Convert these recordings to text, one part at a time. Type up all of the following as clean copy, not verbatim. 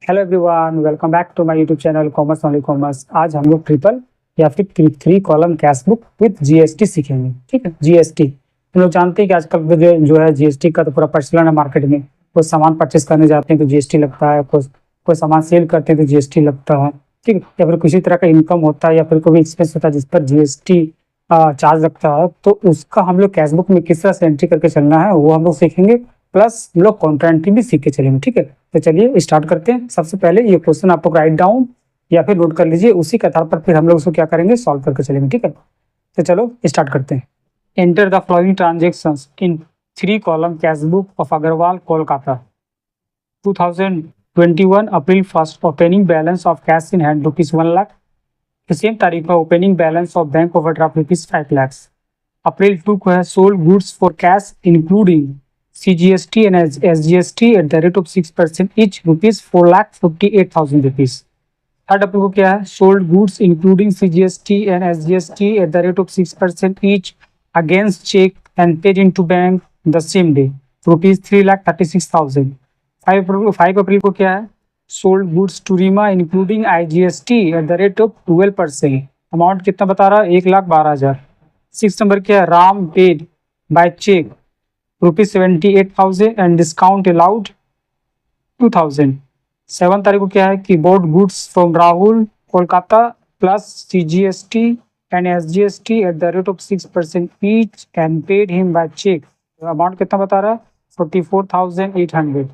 Hello everyone, welcome back to my YouTube channel commerce only commerce. आज हम लोग triple या फिर three column cash book with GST सीखेंगे। ठीक है, जीएसटी हम लोग जानते हैं कि आजकल जो है जीएसटी का तो पूरा प्रचलन है मार्केट में। कोई सामान परचेस करने जाते हैं तो जीएसटी लगता है, कोई सामान सेल करते हैं तो जीएसटी लगता है। ठीक है, या फिर किसी तरह का इनकम होता है या फिर कोई एक्सपेंस होता है जिस पर जीएसटी चार्ज लगता है, तो उसका हम लोग कैश बुक में किस तरह से एंट्री करके चलना है वो हम लोग सीखेंगे। प्लस हम लोग काउंटर एंट्री भी सीख के चलेंगे। ठीक है, तो चलिए स्टार्ट करते हैं। सबसे पहले ये क्वेश्चन आप लोग राइट डाउन या फिर नोट कर लीजिए, उसी के आधार पर फिर हम लोग उसको क्या करेंगे, सॉल्व करके चलेंगे। ठीक है, तो चलो स्टार्ट करते हैं। Enter the following transactions in 3 column cash book of Agarwal Kolkata 2021 April 1 opening balance of cash in hand ₹1 lakh. Same तारीख पर opening balance of bank overdraft ₹5 lakh. April 2 को है sold goods for cash including CGST and SGST at the rate of 6% each ₹4,48,000। Third April को क्या है, sold goods including CGST and SGST at the rate of 6% each against check and paid into bank the same day ₹3,36,000। 5 April को क्या है, sold goods to Reema including IGST at the rate of 12%। Amount कितना बता रहा है, 1,12,000। 6 number क्या है, Ram paid by cheque ₹78,000 and discount allowed 2,000। 7 तारीख को क्या है, keyboard goods from Rahul Kolkata plus CGST and SGST at the rate of 6% each and paid him by cheque. Amount कितना बता रहा है, 44,800।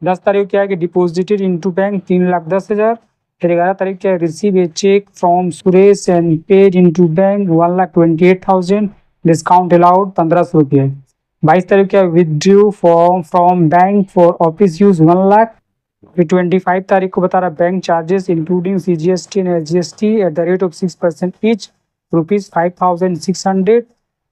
10 तारीख को क्या है कि डिपोजिटेड इनटू बैंक 3,10,000। फिर 11 तारीख क्या है, receive a cheque from Suresh and paid into bank 1,28,000 discount allowed 1,500 रुपये। 22 तारीख क्या, withdrew from bank for office use 1 lakh. फिर 25 तारीख को बता रहा bank charges including CGST and SGST at the rate of 6% each ₹5,600।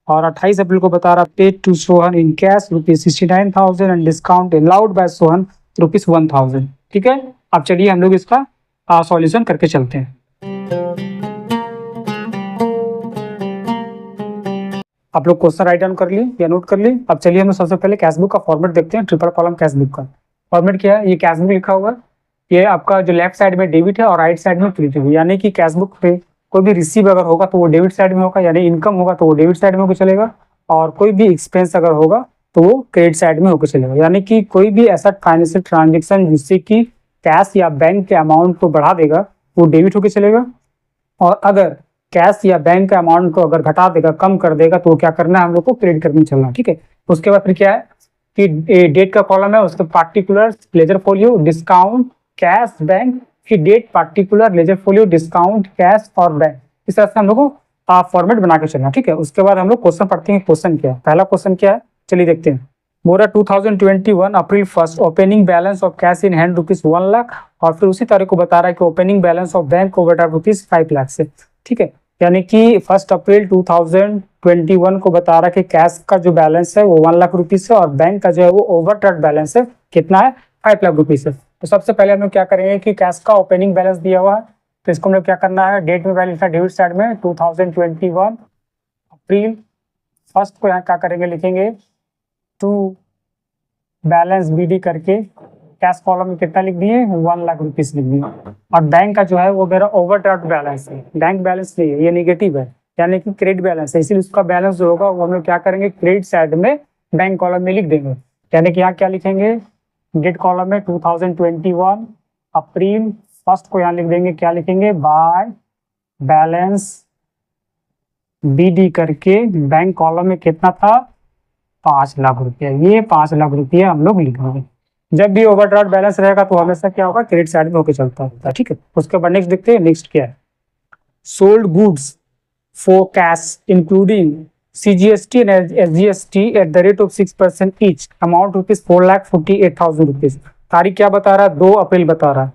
और 28 अप्रैल को बता रहा paid to Sohan in cash ₹69,000 and discount allowed by Sohan ₹1,000। ठीक है, अब चलिए हम लोग इसका सॉल्यूशन करके चलते हैं। आप लोग क्वेश्चन राइट डाउन कर लिए या नोट कर लिए। अब चलिए हम सबसे पहले कैश बुक का फॉर्मेट देखते हैं। ट्रिपल कॉलम कैश बुक का फॉर्मेट क्या है, ये कैश बुक लिखा हुआ, ये आपका जो लेफ्ट साइड में डेबिट है और राइट साइड में क्रेडिट है। यानी कि कैश बुक पे कोई भी रिसीव अगर होगा तो वो डेबिट साइड में होगा, यानी इनकम होगा तो वो डेबिट साइड में होकर चलेगा, और कोई भी एक्सपेंस अगर होगा तो वो क्रेडिट साइड में होकर चलेगा। यानी कि कोई भी ऐसा फाइनेंशियल ट्रांजेक्शन जिससे कि कैश या बैंक के अमाउंट को बढ़ा देगा वो डेबिट होकर चलेगा, और अगर कैश या बैंक के अमाउंट को अगर घटा देगा, कम कर देगा, तो क्या करना है, हम लोग को क्रेडिट करके चलना। ठीक है, उसके बाद फिर क्या है कि डेट का कॉलम है, उसके particular ledger folio discount cash bank, फिर date particular ledger folio discount cash और बैंक। इस तरह से हम लोग को फॉर्मेट बना के चलना। ठीक है, उसके बाद हम लोग क्वेश्चन पढ़ते हैं। क्वेश्चन क्या है, पहला क्वेश्चन क्या है, चलिए देखते हैं। मोरा 2021 April 1 opening balance of cash in hand ₹1 lakh, और फिर उसी तारीख को बता रहा है कि opening balance of bank overdraft ₹5 lakh से। ठीक है, यानी कि 1 अप्रैल 2021 को बता रहा है कि कैश का जो बैलेंस है वो 1 लाख रुपीस है और बैंक का जो है वो ओवरड्राफ्ट बैलेंस है कितना है, 5 लाख रुपीस है। तो सबसे पहले हम लोग क्या करेंगे कि कैश का ओपनिंग बैलेंस दिया हुआ है, तो इसको हम लोग क्या करना है, डेट में बैलेंस है डेबिट साइड में 2021 अप्रैल 1 को यहाँ क्या करेंगे, लिखेंगे टू बैलेंस BD करके कैश कॉलम में कितना लिख दिए, 1 लाख रुपीस लिख दिए। और बैंक का जो है वो मेरा ओवरड्राफ्ट बैलेंस है, बैंक बैलेंस नहीं है, ये नेगेटिव है, यानी कि क्रेडिट बैलेंस है, इसीलिए उसका बैलेंस जो होगा वो हम लोग क्या करेंगे, क्रेडिट साइड में बैंक कॉलम में लिख देंगे। यानी कि यहाँ क्या लिखेंगे, डेट कॉलम में 2021 अप्रैल 1 को यहाँ लिख देंगे, क्या लिखेंगे, बाय बैलेंस BD करके बैंक कॉलम में कितना था, 5 लाख रुपया। ये 5 लाख रुपया हम लोग लिख देंगे। जब भी ओवरड्राफ्ट बैलेंस रहेगा तो हमेशा क्या होगा, क्रेडिट साइड में होकर चलता है। ठीक है, उसके बाद नेक्स्ट देखते हैं। नेक्स्ट क्या है, sold goods for cash including CGST and SGST at the rate of 6% each amount ₹4,48,000। तारीख क्या बता रहा है, 2 अप्रैल बता रहा है।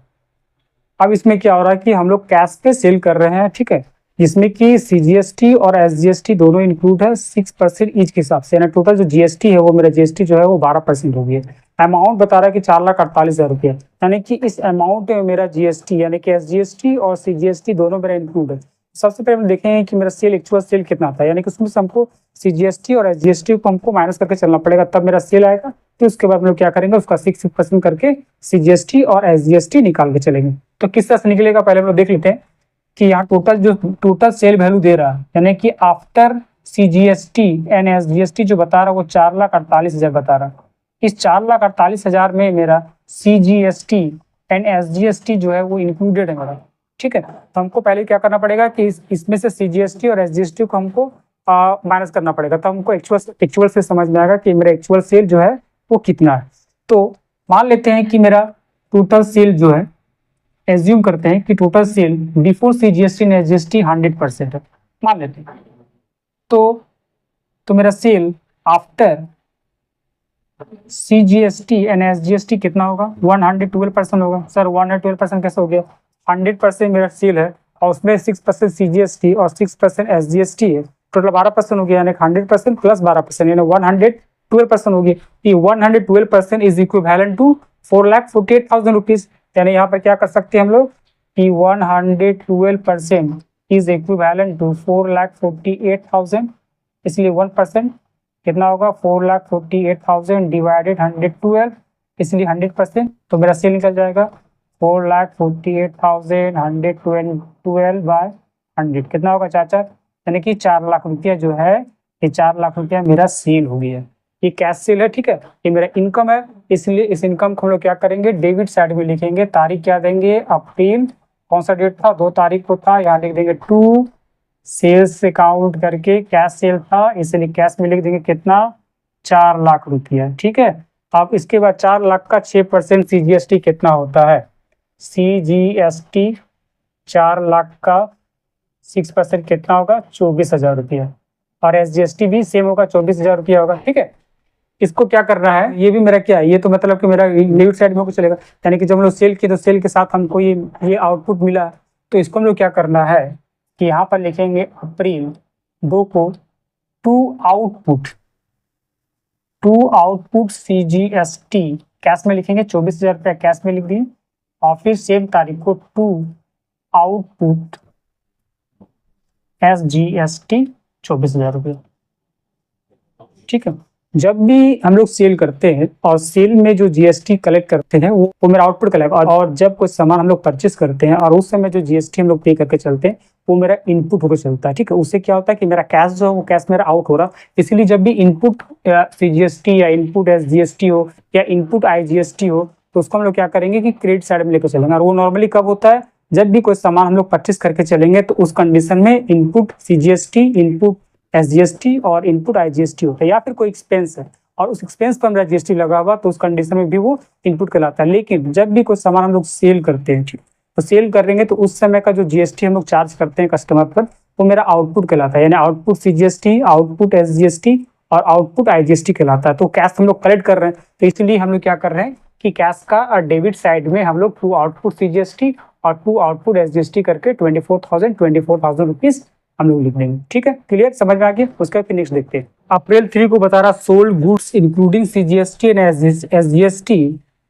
अब इसमें क्या हो रहा है कि हम लोग कैश पे सेल कर रहे हैं। ठीक है, जिसमें कि CGST और SGST दोनों इंक्लूड है 6% ईच के हिसाब से, यानी टोटल जो GST है वो मेरा GST जो है वो 12% हो गया। अमाउंट बता रहा है कि 4,48,000 रुपया, यानी कि इस अमाउंट में मेरा GST यानी कि SGST और CGST दोनों मेरा इंक्लूड है। सबसे पहले हम देखेंगे कि मेरा सेल एक्चुअल सेल कितना था, यानी कि उसमें से हमको सीजीएसटी और एसजीएसटी को हमको माइनस करके चलना पड़ेगा, तब मेरा सेल आएगा। तो उसके बाद हम लोग क्या करेंगे, उसका 6% करके सीजीएसटी और एसजीएसटी निकाल के चलेंगे। तो किस तरह से निकलेगा पहले हम लोग देख लेते हैं कि यहाँ टोटल सेल वैल्यू दे रहा है, यानी कि आफ्टर सीजीएसटी एंड एसजीएसटी जो बता रहा है वो 4,48,000 बता रहा है। इस 4,48,000 में मेरा सीजीएसटी एंड एसजीएसटी जो है वो इंक्लूडेड है मेरा, ठीक है। तो हमको पहले क्या करना पड़ेगा कि इसमें से सीजीएसटी और एसजीएसटी को हमको माइनस करना पड़ेगा, तो हमको एक्चुअल से समझ में आएगा कि मेरा एक्चुअल सेल जो है वो कितना है। तो मान लेते हैं कि मेरा टोटल सेल जो है, एज्यूम करते हैं कि total sale before CGST and SGST 100% है, मान लेते हैं। तो मेरा sale after CGST and SGST कितना होगा, 112% होगा। सर 112% कैसे हो गया, 100% मेरा सेल है और उसमें 6% सीजीएसटी और 6% एसजीएसटी है, टोटल 12% हो गया, यानी 100% प्लस 12% यानी 112% होगी। ये 112% इज इक्विवेलेंट टू 4,48,000 रुपीज, यानी यहाँ पर क्या कर सकते हैं हम लोग कि 112% इज इक्विवेलेंट टू 4,48,000, इसलिए 1% कितना होगा 4,48,000 डिवाइडेड 112, इसलिए 100%। तो मेरा सेल निकल जाएगा 4,48,000 112 बाय 100 कितना होगा 4, यानी कि 4 लाख रुपया जो है, ये 4 लाख रुपया मेरा सेल हो गया। ये कैश सेल है, ठीक है। ये मेरा इनकम है, इसलिए इस इनकम को हम लोग क्या करेंगे, डेबिट साइड में लिखेंगे। तारीख क्या देंगे, अप्रैल, कौन सा डेट था, 2 तारीख को था, यहाँ लिख देंगे 2 सेल्स से काउंट करके कैश सेल था, इसलिए कैश में लिख देंगे कितना 4 लाख रुपया, ठीक है। अब इसके बाद 4 लाख का 6% सीजीएसटी कितना होता है, सीजीएसटी 4 लाख का 6% कितना होगा 24,000 रुपया, और एसजीएसटी भी सेम होगा 24,000 रुपया होगा, ठीक है। इसको क्या करना है, ये भी मेरा क्या है, ये तो मतलब कि मेरा डेबिट साइड में होकर चलेगा, यानी कि जब हम लोग सेल किए तो सेल के साथ हमको ये आउटपुट मिला, तो इसको हम लोग क्या करना है कि यहाँ पर लिखेंगे अप्रैल 2 को टू आउटपुट सीजीएसटी कैश में लिखेंगे 24,000 रुपया कैश में लिख दिए, और फिर सेम तारीख को टू आउटपुट एसजीएसटी 24,000 रुपया, ठीक है। जब भी हम लोग सेल करते हैं और सेल में जो जीएसटी कलेक्ट करते हैं वो मेरा आउटपुट कलेक्ट, और जब कोई सामान हम लोग परचेस करते हैं और उस समय जो जीएसटी हम लोग पे करके चलते हैं वो मेरा इनपुट होकर चलता है, ठीक है। उससे क्या होता है कि मेरा कैश जो है वो कैश मेरा आउट हो रहा, इसलिए जब भी इनपुट सीजीएसटी या इनपुट एसजीएसटी हो या इनपुट आईजीएसटी हो तो उसको हम लोग क्या करेंगे कि क्रेडिट साइड में लेकर चलेंगे। और वो नॉर्मली कब होता है, जब भी कोई सामान हम लोग परचेस करके चलेंगे तो उस कंडीशन में इनपुट सीजीएसटी, इनपुट एसजीएसटी और इनपुट आईजीएसटी होता है, या फिर कोई एक्सपेंस है और उस एक्सपेंस पर मेरा जीएसटी लगा हुआ तो उस कंडीशन में भी वो इनपुट कहलाता है। लेकिन जब भी कोई सामान हम लोग सेल करते हैं, ठीक, तो सेल करेंगे तो उस समय का जो जीएसटी हम लोग चार्ज करते हैं कस्टमर पर वो मेरा आउटपुट कहलाता है, यानी आउटपुट सीजीएसटी, आउटपुट एसजीएसटी और आउटपुट आईजीएसटी कहलाता है। तो कैश हम लोग कलेक्ट कर रहे हैं, तो इसलिए हम लोग क्या कर रहे हैं कि कैश का डेबिट साइड में हम लोग टू आउटपुट सीजीएसटी और टू आउटपुट एसजीएसटी करके 24,000 रुपीज हम लोग लिख देंगे, ठीक है। क्लियर, समझ में आ गया। उसका फिर नेक्स्ट देखते हैं। अप्रैल 3 को बता रहा sold goods including CGST and SGST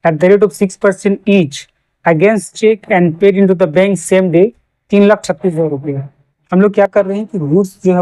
at the rate of 6% each against cheque and paid into the bank same day 3,36,000 रुपया। हम लोग क्या कर रहे हैं कि गुड्स जो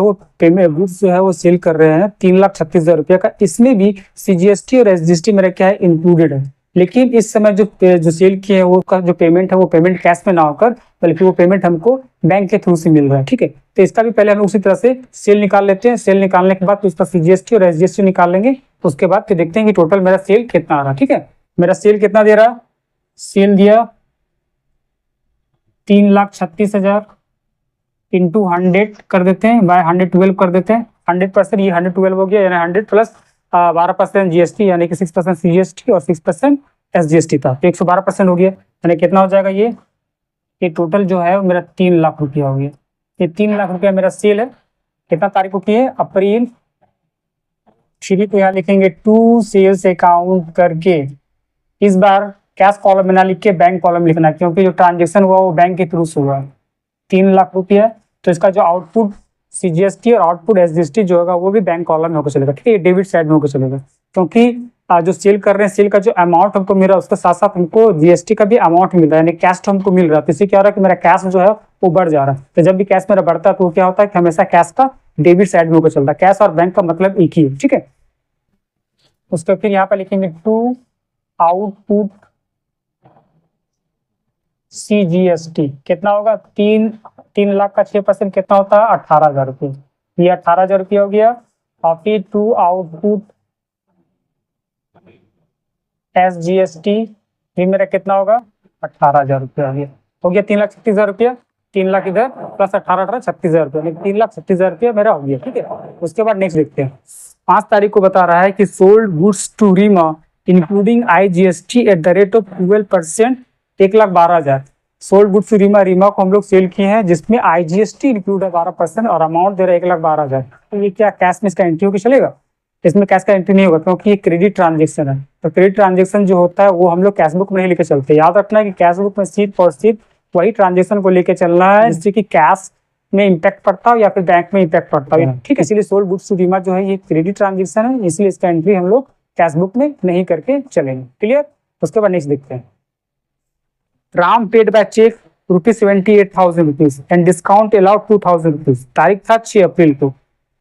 है वो सेल कर रहे हैं 3,36,000 रुपया का, इसमें भी सीजीएसटी और एसजीएसटी मेरा क्या है इंक्लूडेड है। लेकिन इस समय जो सेल किए हैं वो का जो पेमेंट है वो पेमेंट कैश में ना होकर बल्कि वो पेमेंट हमको बैंक के थ्रू से मिल रहा है, ठीक है। तो इसका भी पहले हम लोग उसी तरह से सेल निकाल लेते हैं। सेल निकालने के बाद तो इसका सीजीएसटी और एसजीएसटी निकाल लेंगे, उसके बाद फिर देखते हैं कि टोटल मेरा सेल कितना आ रहा है, ठीक है। मेरा सेल कितना दे रहा, सेल दिया 3,36,000 इंटू 100 कर देते हैं बाय 112 कर देते हैं, 100% ये 112 हो गया, यानी 100 प्लस 12% जीएसटी यानी कि 6% सीजीएसटी और 6% एसजीएसटी था, तो 112% हो गया, यानी कितना हो जाएगा ये टोटल जो है मेरा 3 लाख रुपया हो गया। ये 3 लाख रुपया मेरा सेल है, कितना तारीख को किए, अप्रैल 3 को यहाँ लिखेंगे टू सेल्स अकाउंट करके, इस बार कैश कॉलम में ना लिख के बैंक कॉलम लिखना, क्योंकि जो ट्रांजेक्शन हुआ वो बैंक के थ्रू से हुआ 3 लाख रुपया, तो इसका जो आउटपुट सीजीएसटी और आउटपुट एसजीएसटी जो होगा वो भी बैंक कॉलम में होकर चलेगा, ठीक है, डेबिट साइड में होकर चलेगा। क्योंकि जो सेल कर रहे हैं सेल का जो अमाउंट हमको मिल रहा है उसके साथ साथ हमको जीएसटी का भी अमाउंट मिल रहा है, यानी कैश हमको मिल रहा है, तो इससे क्या हो रहा है कि मेरा कैश जो है वो बढ़ जा रहा है। तो जब भी कैश मेरा बढ़ता है तो क्या होता है कि हमेशा कैश का डेबिट साइड में होकर चलता है। कैश और बैंक का मतलब एक ही है, ठीक है। उसके फिर यहाँ पर लिखेंगे टू आउटपुट CGST कितना होगा, 3 लाख का 6% कितना होता है 18,000 रुपये, ये 18,000 रुपये हो गया। और फिर टू आउटपुट SGST भी मेरा कितना होगा 18,000 रुपये हो गया 3,36,000 रुपया। 3 लाख इधर प्लस 18 36,000 रुपये, 3,36,000 रुपया मेरा हो गया, ठीक है। उसके बाद नेक्स्ट देखते हैं। 5 तारीख को बता रहा है कि sold goods to Reema including IGST at the rate of 12%, 1,12,000। Sold goods to Reema, Reema को हम लोग सेल किए हैं जिसमें IGST इंक्लूड है 12% और अमाउंट दे रहा है 1,12,000। तो ये क्या कैश में इसका एंट्री होकर चलेगा? इसमें कैश का एंट्री नहीं होगा क्योंकि ये क्रेडिट ट्रांजेक्शन है। तो क्रेडिट ट्रांजेक्शन जो होता है वो हम लोग कैश बुक में नहीं लेके चलते। याद रखना है कि कैश बुक में सिर्फ और सिर्फ वही ट्रांजेक्शन को लेके चलना है जिससे कि कैश में इम्पैक्ट पड़ता हो या फिर बैंक में इम्पैक्ट पड़ता हो, ठीक है। इसीलिए सोल्ड गुड्स टू रीमा जो है ये क्रेडिट ट्रांजेक्शन है, इसलिए इसका एंट्री हम लोग कैश बुक में नहीं करके चलेंगे, क्लियर। उसके बाद नेक्स्ट देखते हैं। Ram paid by cheque ₹78,000 and discount allowed 2,000 rupees. तारीख था 6 अप्रैल को।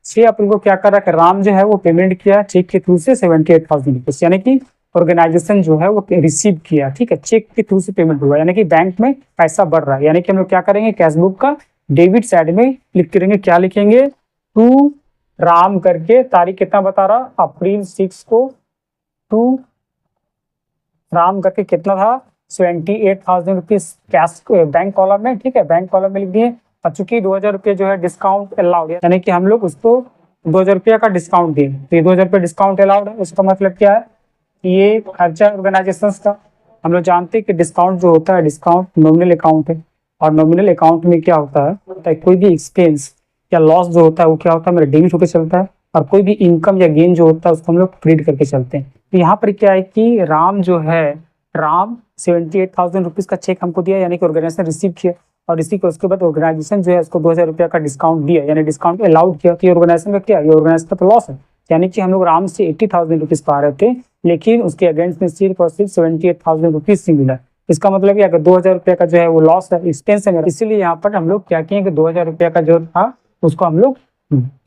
6 अप्रैल को क्या कर रहा है कि राम जो है वो पेमेंट किया चेक के थ्रू से 78,000 रुपीज, यानी कि ऑर्गेनाइजेशन जो है वो रिसीव किया, ठीक है। चेक के थ्रू से पेमेंट हुआ यानी कि बैंक में पैसा बढ़ रहा है। यानी कि हम लोग क्या करेंगे, कैश बुक का डेबिट साइड में लिख करेंगे, क्या लिखेंगे, टू राम करके, तारीख कितना बता रहा अप्रैल 6 को, टू राम करके कितना था 78,000 रुपीज कैश बैंक कॉलम में, ठीक है। बैंक कॉलम में लिख दिए। और चूंकि 2,000 रुपये जो है डिस्काउंट अलाउड है, यानी कि हम लोग उसको 2,000 रुपये का डिस्काउंट दिए, तो ये 2,000 रुपये डिस्काउंट अलाउड है। उसका मतलब क्या है, ये खर्चा ऑर्गेनाइजेशन का। हम लोग जानते हैं कि डिस्काउंट जो होता है, डिस्काउंट नॉमिनल अकाउंट है और नॉमिनल अकाउंट में क्या होता है कोई भी एक्सपेंस या लॉस जो होता है वो क्या होता है मेरा डेबिट होकर चलता है, और कोई भी इनकम या गेन जो होता है उसको हम लोग क्रेडिट करके चलते हैं। तो यहाँ पर क्या है कि राम जो है, राम 78,000 रुपीज का चेक हमको दिया, यानी कि ऑर्गेनाइजेशन रिसीव किया, और इसी को उसके बाद ऑर्गेनाइजेशन जो है उसको 2,000 रुपये का डिस्काउंट दिया, यानी डिस्काउंट अलाउड किया। तो ऑर्गेनाइजेशन का क्या है, ये ऑर्गेनाइजेशन का तो लॉस है। यानी कि हम लोग राम से 80,000 रुपीज पा रहे थे, लेकिन उसके अगेंस्ट में सिर्फ और सिर्फ 78,000 रुपीज ही मिला। इसका मतलब अगर 2,000 रुपये का जो है वो लॉस है, एक्सपेंस है, इसीलिए यहाँ पर हम लोग क्या किए कि 2,000 रुपये का जो था उसको हम लोग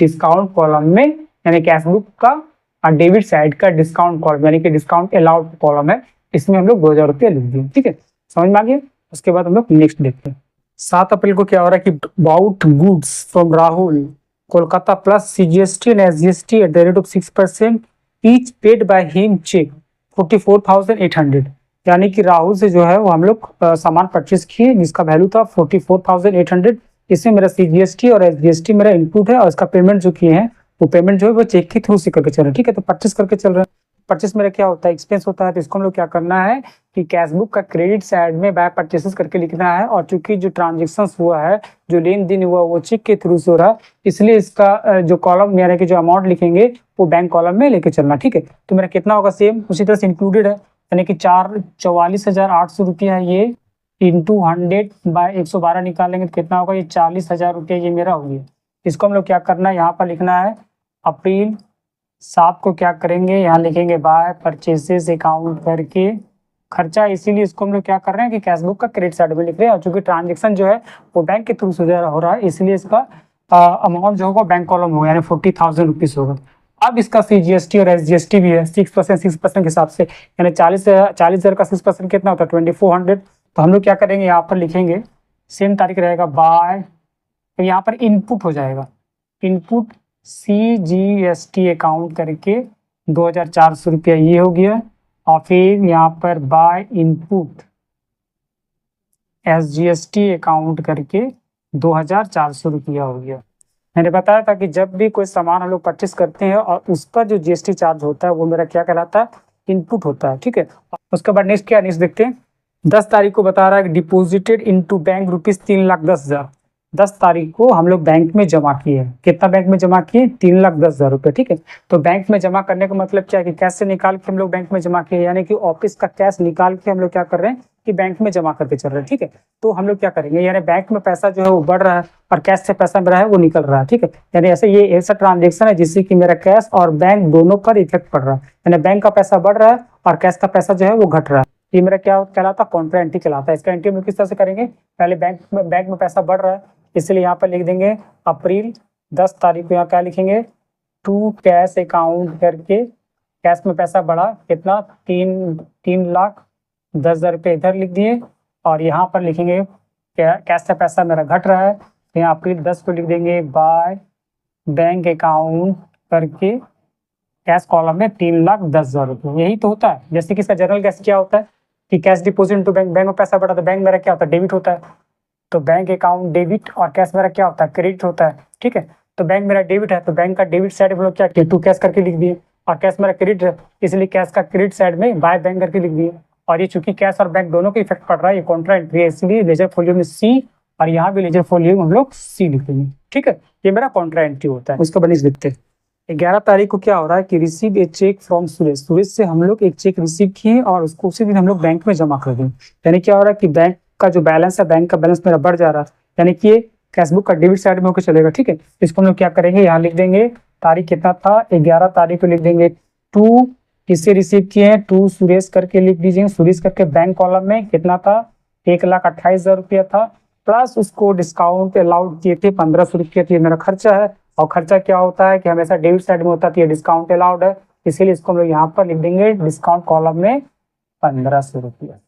डिस्काउंट कॉलम में, यानी कैश बुक का डेबिट साइड का डिस्काउंट कॉलम, यानी कि डिस्काउंट अलाउड कॉलम है, इसमें हम लोग 2,000 रुपये लिख दिए, ठीक है। समझ में आ गया। उसके बाद हम लोग नेक्स्ट देखते हैं। 7 अप्रैल को क्या हो रहा है कि bought goods from Rahul Kolkata plus CGST and SGST at the rate of 6% each paid by him cheque 44,800। यानी कि राहुल से जो है वो हम लोग सामान परचेज किए जिसका वैल्यू था 44,800। इसमें मेरा CGST और SGST मेरा इनपुट है, और इसका पेमेंट जो किए हैं वो पेमेंट जो है वो चेक के थ्रू से करके चल रहे हैं, ठीक है। तो परचेस करके चल रहे हैं। परचेस मेरा क्या होता है, एक्सपेंस होता है। तो इसको हम लोग क्या करना है कि कैश बुक का क्रेडिट साइड में बाय परचेसेस करके लिखना है, और चूंकि जो ट्रांजेक्शन हुआ है, जो लेन देन हुआ वो चेक के थ्रू से हो रहा है, इसलिए इसका जो कॉलम यानी कि जो अमाउंट लिखेंगे वो बैंक कॉलम में लेके चलना, ठीक है। तो मेरा कितना होगा, सेम उसी तरह से इंक्लूडेड है, यानी कि 44,800 रुपया है ये, इंटू 100 बाय 112 निकालेंगे तो कितना होगा, ये 40,000 रुपया ये मेरा हो गया। इसको हम लोग क्या करना है, यहाँ पर लिखना है अप्रैल 7 को क्या करेंगे, यहाँ लिखेंगे बाय परचेसेस अकाउंट करके खर्चा, इसीलिए इसको हम लोग क्या कर रहे हैं कि कैश बुक का क्रेडिट साइड में लिख रहे हैं, और चूंकि ट्रांजेक्शन जो है वो बैंक के थ्रू से हो रहा है, इसलिए इसका अमाउंट जो होगा बैंक कॉलम होगा, यानी 40,000 रुपीज होगा। अब इसका CGST और SGST भी है 6% के हिसाब से, यानी 40,000 का 6% कितना होता है 2,400। तो हम लोग क्या करेंगे, यहाँ पर लिखेंगे सेम तारीख रहेगा बाय, तो यहाँ पर इनपुट हो जाएगा, इनपुट CGST अकाउंट करके 2,400 रुपया ये हो गया, और फिर यहाँ पर बाय इनपुट SGST अकाउंट करके 2,400 रुपया हो गया। मैंने बताया था कि जब भी कोई सामान हम लोग परचेस करते हैं और उस पर जो GST चार्ज होता है वो मेरा क्या कहलाता है, इनपुट होता है, ठीक है। उसके बाद नेक्स्ट क्या, नेक्स्ट देखते हैं। 10 तारीख को बता रहा है कि डिपोजिटेड इनटू बैंक ₹3,10,000। 10 तारीख को हम लोग बैंक में जमा किए। कितना बैंक में जमा किए, 3,10,000 रुपये, ठीक है। तो बैंक में जमा करने का मतलब क्या है कि कैश से निकाल के हम लोग बैंक में जमा किए, यानी कि ऑफिस का कैश निकाल के हम लोग क्या कर रहे हैं कि बैंक में जमा करके चल रहे हैं, ठीक है। तो हम लोग क्या करेंगे, यानी बैंक में पैसा जो है वो बढ़ रहा है और कैश से पैसा मेरा है वो निकल रहा है, ठीक है। यानी ऐसे ये ऐसा ट्रांजेक्शन है जिससे कि मेरा कैश और बैंक दोनों पर इफेक्ट पड़ रहा है, यानी बैंक का पैसा बढ़ रहा है और कैश का पैसा जो है वो घट रहा है। ये मेरा क्या कहलाता है, कॉन्ट्रा एंट्री कहलाता है। इसका एंट्री हम किस तरह से करेंगे, पहले बैंक में पैसा बढ़ रहा है, इसलिए यहाँ पर लिख देंगे अप्रैल 10 तारीख को, यहाँ क्या लिखेंगे, टू कैश अकाउंट करके कैश में पैसा बढ़ा कितना, 3,10,000 रुपये इधर लिख दिए, और यहाँ पर लिखेंगे कैश से पैसा मेरा घट रहा है, तो यहाँ अप्रैल 10 को लिख देंगे बाय बैंक अकाउंट करके कैश कॉलम में 3,10,000 रुपये। यही तो होता है, जैसे कि इसका जनरल कैश क्या होता है कि cash deposit to bank, bank में पैसा बढ़ा तो बैंक मेरा क्या होता है, डेबिट होता है, तो बैंक अकाउंट डेबिट, और कैश मेरा क्या होता है, क्रेडिट होता है। ठीक है, तो बैंक मेरा डेबिट है तो बैंक का डेबिट साइड हम लोग क्या किए, टू कैश करके लिख दिए, और कैश मेरा क्रेडिट है इसलिए कैश का क्रेडिट साइड में बाय बैंक करके लिख दिए। और ये चूंकि कैश और बैंक दोनों को इफेक्ट पड़ रहा है, ये कॉन्ट्रा एंट्री है, इसलिए लेजर फोलियो में सी, और यहाँ भी लेजर फोलियो हम लोग सी लिख देंगे। ठीक है, ये मेरा कॉन्ट्रा एंट्री होता है। उसको बनिश लिखते हैं। 11 तारीख को क्या हो रहा है कि receive a cheque from Suresh, Suresh से हम लोग एक चेक रिसीव किए और उसको उसी दिन हम लोग बैंक में जमा कर दें। यानी क्या हो रहा है कि बैंक का जो बैलेंस है, बैंक का बैलेंस मेरा बढ़ जा रहा है, यानी कि ये कैशबुक का डेबिट साइड में होकर चलेगा। ठीक है, इसको हम लोग क्या करेंगे, यहाँ लिख देंगे तारीख कितना था, 11 तारीख को लिख देंगे टू किससे रिसीव किए हैं, टू सुरेश करके लिख दीजिए, सुरेश करके बैंक कॉलम में कितना था, 1,28,000 रुपया था, प्लस उसको डिस्काउंट अलाउड किए थे 1,500 रुपये थी, मेरा खर्चा है, और खर्चा क्या होता है कि हमेशा डेबिट साइड में होता है, डिस्काउंट अलाउड है, इसीलिए इसको हम लोग यहाँ पर लिख देंगे डिस्काउंट कॉलम में 1,500 रुपया।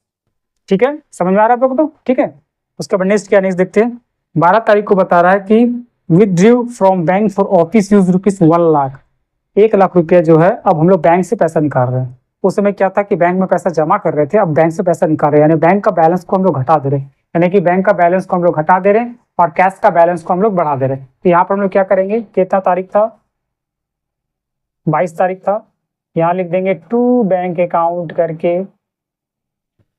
ठीक है, समझ में आ रहा है आप लोग को? ठीक है, उसके बाद नेक्स्ट क्या, नेक्स्ट देखते हैं। 12 तारीख को बता रहा है कि withdrew from bank for office use ₹1 lakh, 1 lakh रुपया जो है अब हम लोग बैंक से पैसा निकाल रहे हैं। उस समय क्या था कि बैंक में पैसा जमा कर रहे थे, अब बैंक से पैसा निकाल रहे हैं, यानी बैंक का बैलेंस को हम लोग घटा दे रहे हैं, यानी कि बैंक का बैलेंस को हम लोग घटा दे रहे हैं और कैश का बैलेंस को हम लोग बढ़ा दे रहे हैं। तो यहाँ पर हम लोग क्या करेंगे, कितना तारीख था, 22 तारीख था, यहाँ लिख देंगे टू बैंक अकाउंट करके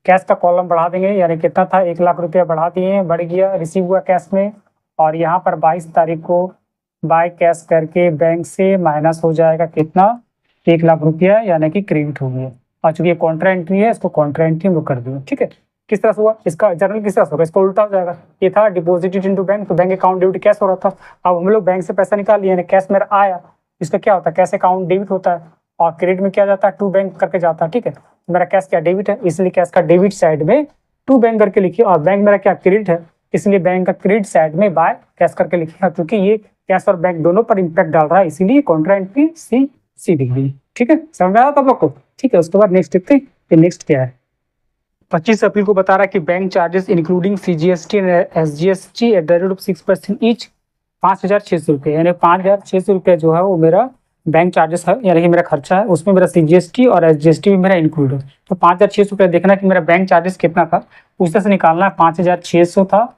कैश का कॉलम बढ़ा देंगे, यानी कितना था, 1 लाख रुपया बढ़ा दिए, बढ़ गया, रिसीव हुआ कैश में, और यहाँ पर 22 तारीख को बाय कैश करके बैंक से माइनस हो जाएगा कितना, 1 लाख रुपया, यानी कि क्रेडिट हो गया। और चूंकि ये कॉन्ट्रा एंट्री है, इसको कॉन्ट्रा एंट्री हम लोग कर दिए। ठीक है, किस तरह से हुआ, इसका जनरल किस तरह से होगा, इसको उल्टा हो जाएगा, ये था डिपोजिटेड इनटू बैंक, तो बैंक अकाउंट डेबिट कैश हो रहा था, अब हम लोग बैंक से पैसा निकाल लिए, यानी कैश मेरा आया, इसका क्या होता है, कैश अकाउंट डेबिट होता है, और क्रेडिट में क्या जाता है, टू बैंक करके जाता है। ठीक है, मेरा कैश क्या डेबिट है, इसलिए कैश का डेबिट साइड में टू बैंक करके लिखिए, और बैंक मेरा क्या क्रेडिट है, इसलिए बैंक का क्रेडिट साइड में बाय कैश करके लिखिए, क्योंकि ये कैश और बैंक दोनों पर इंपैक्ट डाल रहा है, इसीलिए कॉन्ट्रा एंट्री सी दिख रही है। ठीक है, समझ में आया आप लोग को? ठीक है, उसके बाद नेक्स्ट देखते हैं, नेक्स्ट क्या है। 25 अप्रैल को बता रहा है कि bank charges including CGST and SGST at the rate of 6% each 5,600 रुपये, यानी 5,600 रुपये जो है वो मेरा बैंक चार्जेस है, यानी कि मेरा खर्चा है, उसमें मेरा CGST और SGST भी मेरा इंक्लूड है। तो 5,600 रुपये देखना कि मेरा बैंक चार्जेस कितना था, उस तरह से निकालना है। 5,600 था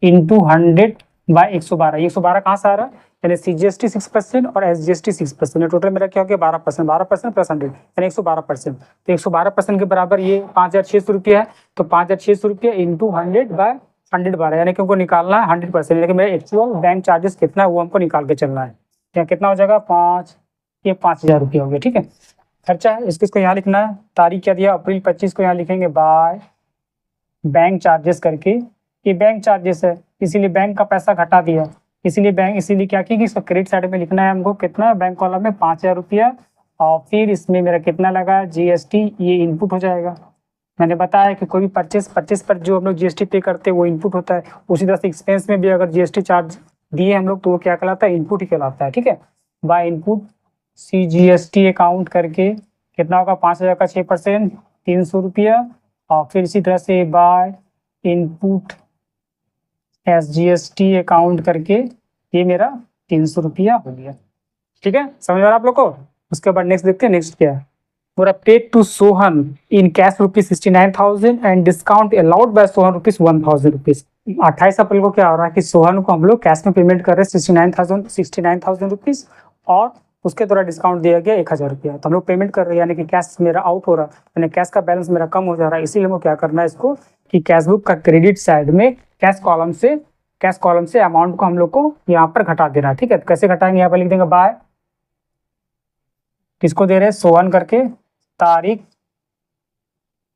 इंटू 100/112, 112 कहाँ से आ रहा है, यानी CGST 6% और SGST 6%, टोटल मेरा क्या हो गया 12%, 12% प्लस 100 यानी 112%। तो 112% के बराबर ये 5,600 रुपये है, तो 5,600 रुपये इंटू 100/112, यानी कि हमको निकालना है 100%, यानी कि मेरा एक्चुअल बैंक चार्जेस कितना है वो हमको निकाल के चलना है। क्या कितना हो जाएगा, 5,000 रुपये हो गया। ठीक है, खर्चा है, इसको यहाँ लिखना है, तारीख क्या दिया, अप्रैल 25 को यहाँ लिखेंगे बाय बैंक चार्जेस करके, ये बैंक चार्जेस है इसीलिए बैंक का पैसा घटा दिया, इसीलिए क्या कि इसका क्रेडिट साइड में लिखना है हमको कितना, बैंक कॉलम में 5,000 रुपया, और फिर इसमें मेरा कितना लगा GST, ये इनपुट हो जाएगा। मैंने बताया कि कोई भी परचेस पर जो हम लोग GST पे करते हैं वो इनपुट होता है, उसी तरह से एक्सपेंस में भी अगर GST चार्ज दिए हम लोग तो वो क्या कहलाता है, इनपुट ही कहलाता है। ठीक है, बाय इनपुट CGST अकाउंट करके कितना होगा, 5,000 का 6% 300 रुपया, और फिर इसी तरह से बाय इनपुट SGST अकाउंट करके ये मेरा 300 रुपया हो गया। ठीक है, समझ में आ रहा आप लोग को? उसके बाद नेक्स्ट देखते हैं, नेक्स्ट क्या है, पूरा paid to Sohan in cash ₹69,000 and discount allowed by Sohan ₹1,000। 28 April को क्या हो रहा है कि सोहन को हम लोग कैश में पेमेंट कर रहे हैं 69,000 रुपीज़, और उसके द्वारा डिस्काउंट दिया गया 1,000 रुपया, तो हम लोग पेमेंट कर रहे हैं, यानी कि कैश मेरा आउट हो रहा है, यानी कैश का बैलेंस मेरा कम हो जा रहा है, इसीलिए हमको क्या करना है इसको कि कैशबुक का क्रेडिट साइड में कैश कॉलम से अमाउंट को हम लोग को यहाँ पर घटा देना है। ठीक है, तो कैसे घटाएंगे, यहाँ पर लिख देंगे बाय, किसको दे रहे हैं, सोहन करके, तारीख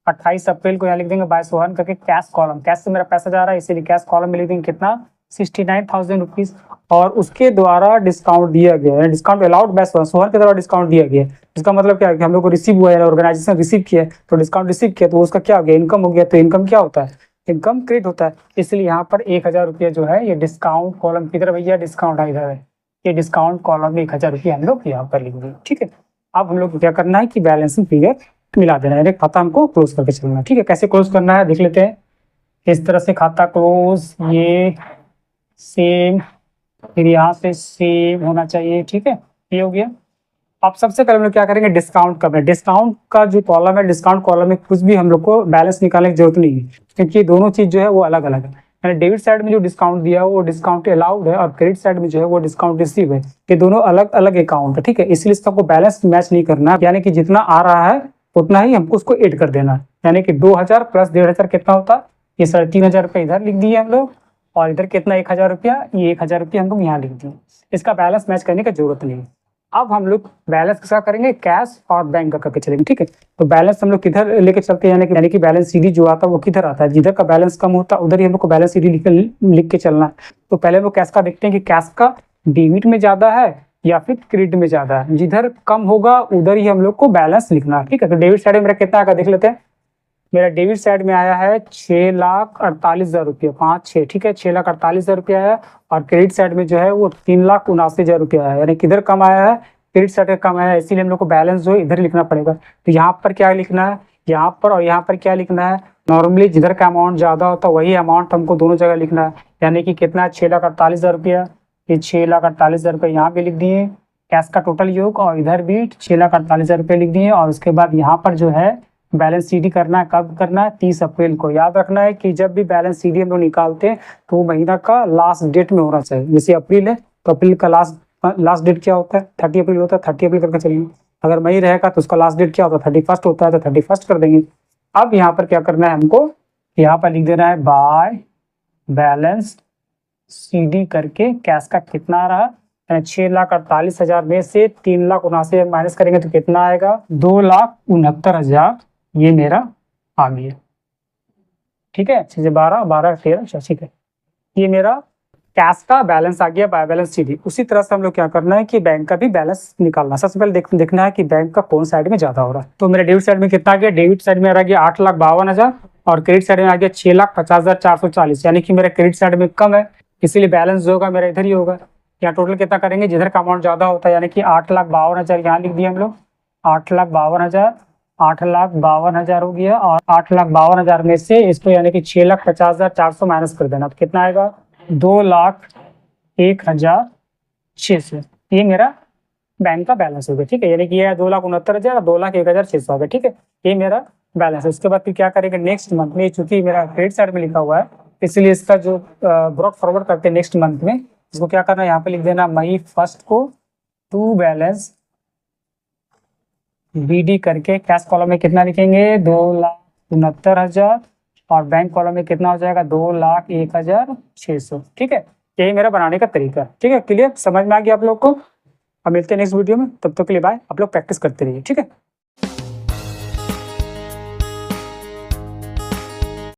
28 अप्रैल को यहाँ लिख देंगे बाय सोहन करके कैश कॉलम, कैश से मेरा पैसा जा रहा है इसीलिए कैश कॉलम में लिख देंगे कितना, 69,000 रुपीज़, और उसके द्वारा डिस्काउंट दिया गया है, डिस्काउंट अलाउड बाय सोहन के द्वारा डिस्काउंट दिया गया है, इसका मतलब क्या है कि हम लोग को रिसीव हुआ है, ऑर्गेनाइजेशन रिसीव किया है, तो डिस्काउंट रिसीव किया तो उसका क्या हो गया, इनकम हो गया। तो इनकम क्या होता है, इनकम क्रेडिट होता है। इसलिए यहाँ पर 1000 रुपया जो है ये डिस्काउंट कॉलम किधर भैया, डिस्काउंट है इधर है, ये डिस्काउंट कॉलम में 1000 रुपया हम लोग यहाँ पर लिख देंगे। ठीक है, अब हम लोग को क्या करना है कि बैलेंसिंग फिगर मिला देना है, खाता हमको क्लोज करके चलना है। ठीक है, कैसे क्लोज करना है देख लेते हैं। इस तरह से खाता क्लोज, ये सेम, फिर यहाँ से सेम होना चाहिए। ठीक है, ये हो गया। अब सबसे पहले हम लोग क्या करेंगे, डिस्काउंट करना है। डिस्काउंट का जो कॉलम है, डिस्काउंट कॉलम में कुछ भी हम लोग को बैलेंस निकालने की जरूरत नहीं है, क्योंकि ये दोनों चीज जो है वो अलग अलग है। यानी डेबिट साइड में जो डिस्काउंट दिया है वो डिस्काउंट अलाउड है, और क्रेडिट साइड में जो है वो डिस्काउंट रिसीव है। ये दोनों अलग अलग अकाउंट है। ठीक है, इसलिए सबको बैलेंस मैच नहीं करना है, यानी कि जितना आ रहा है उतना ही हमको उसको ऐड कर देना है। यानी कि 2000 प्लस 1500 कितना होता है, ये 3500 रुपये इधर लिख दिए हम लोग, और इधर कितना 1000 रुपया, ये 1000 रुपया हम लोग यहाँ लिख दिए। इसका बैलेंस मैच करने की जरूरत नहीं है। अब हम लोग बैलेंस किसका करेंगे, कैश और बैंक का करके चलेंगे। ठीक है, तो बैलेंस हम लोग किधर लेके चलते हैं, यानी कि बैलेंस सीडी जो आता है वो किधर आता है, जिधर का बैलेंस कम होता है उधर ही हम लोग को बैलेंस सीडी लिख के चलना है। तो पहले हम लोग कैश का देखते हैं कि कैश का डेबिट में ज्यादा है या फिर क्रेडिट में ज्यादा है। जिधर कम होगा उधर ही हम लोग को बैलेंस लिखना है। ठीक है, तो डेबिट साइड में मेरा कितना आएगा देख लेते हैं। मेरा डेबिट साइड में आया है 6,48,000 रुपया, 5-6। ठीक है, 6,48,000 रुपया आया। और क्रेडिट साइड में जो है वो 3,79,000 रुपया आया, यानी किधर कम आया है, क्रेडिट साइड का कम आया है। इसीलिए हम लोग को बैलेंस जो है इधर लिखना पड़ेगा। तो यहाँ पर क्या लिखना है, यहाँ पर और यहाँ पर क्या लिखना है। नॉर्मली जिधर का अमाउंट ज्यादा होता है वही अमाउंट हमको दोनों जगह लिखना है। यानी कि कितना है, 6,48,000 रुपया, ये 6,48,000 रुपये यहाँ पे लिख दिए कैश का टोटल योग, और इधर भी 6,48,000 रुपये लिख दिए। और उसके बाद यहाँ पर जो है बैलेंस सीडी करना है, कब करना है, 30 अप्रैल को। याद रखना है कि जब भी बैलेंस सीडी हम लोग निकालते हैं तो वो महीना का लास्ट डेट में होना चाहिए। जैसे अप्रैल है तो अप्रैल का लास्ट डेट क्या होता है, 30 अप्रैल होता है, 30 अप्रैल करके चलिए। अगर मई रहेगा तो उसका लास्ट डेट क्या होता है, 31 होता है, तो 31 कर देंगे। अब यहाँ पर क्या करना है हमको, यहाँ पर लिख देना है बाय बैलेंस सीडी करके कैश का कितना आ रहा है, 6,48,000 में से 3,79,000 माइनस करेंगे तो कितना आएगा, 2,69,000 ये मेरा आ गया। ठीक है, 6 से 12, 12 13, ठीक है, ये मेरा कैश का बैलेंस आ गया बाय बैलेंस सीडी। उसी तरह से हम लोग क्या करना है कि बैंक का भी बैलेंस निकालना। सबसे पहले देखना है कि बैंक का कौन साइड में ज्यादा हो रहा है। तो मेरे डेबिट साइड में कितना आ गया, डेबिट साइड में आ गया 8,52,000, और क्रेडिट साइड में आ गया 6,50,440, यानी कि मेरे क्रेडिट साइड में कम है, इसीलिए बैलेंस जो होगा मेरा इधर ही होगा। यहाँ टोटल कितना करेंगे, जिधर का अमाउंट ज्यादा होता है, यानी कि 8,52,000 यहाँ लिख दिए हम लोग, 8,52,000, 8,52,000 हो गया। और 8,52,000 में से इसको यानी कि 6,50,400 माइनस कर देना, तो कितना आएगा, 2,01,600। ये मेरा बैंक का बैलेंस हो गया। ठीक है, यानी कि ये 2,69,000 और 2,01,600 हो गया। ठीक है, ये मेरा बैलेंस है। उसके बाद फिर क्या करेंगे, नेक्स्ट मंथ में, चूंकि मेरा क्रेडिट साइड में लिखा हुआ है इसलिए इसका जो ब्रॉड फॉरवर्ड करते हैं नेक्स्ट मंथ में, इसको क्या करना है, यहाँ पे लिख देना मई 1 को टू बैलेंस बीडी करके कैश कॉलम में कितना लिखेंगे, 2,69,000, और बैंक कॉलम में कितना हो जाएगा, 2,01,600। ठीक है, यही मेरा बनाने का तरीका है। ठीक है, क्लियर, समझ में आ गया आप लोग को। अब मिलते हैं नेक्स्ट वीडियो में, तब तक के लिए बाय। आप लोग प्रैक्टिस करते रहिए। ठीक है।